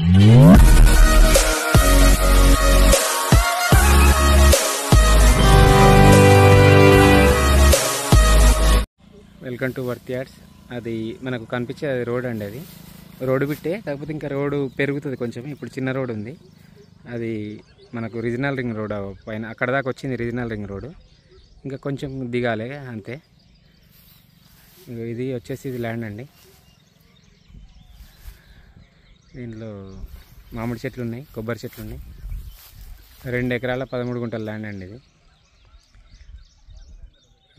Welcome to worth yards. అది మనకు కనిపించే రోడ్ అండి. అది రోడ్డు బిట్టే, కాకపోతే ఇంకా రోడ్డు పెరుగుతుంది కొంచెం. ఇప్పుడు చిన్న రోడ్ ఉంది, అది మనకు రీజనల్ రింగ్ రోడ్ పైన అక్కడ దాకా వచ్చింది. రీజనల్ రింగ్ రోడ్ ఇంకా కొంచెం దిగాలి అంతే. ఇది వచ్చేసి ఇది ల్యాండ్ అండి. దీంట్లో మామిడి చెట్లు ఉన్నాయి, కొబ్బరి చెట్లు ఉన్నాయి. 2 ఎకరాల 13 గుంటల ల్యాండ్ అండి. ఇది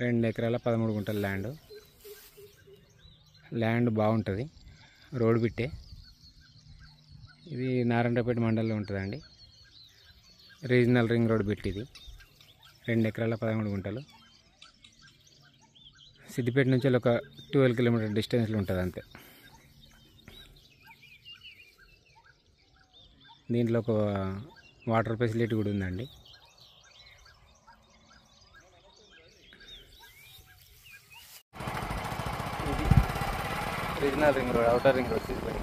2 ఎకరాల 13 గుంటల ల్యాండ్ బాగుంటుంది. రోడ్ బిట్టే. ఇది నారాయణపేట మండలంలో ఉంటుందండి. Regional ring road bit. ఇది 2 ఎకరాల 13 గుంటలు. సిద్దిపేట నుంచి ఒక 12 కిలోమీటర్ డిస్టెన్స్లో ఉంటుంది అంతే. దీంట్లో ఒక వాటర్ ఫెసిలిటీ కూడా ఉందండి. Regional ring road, outer ring road Siddipet.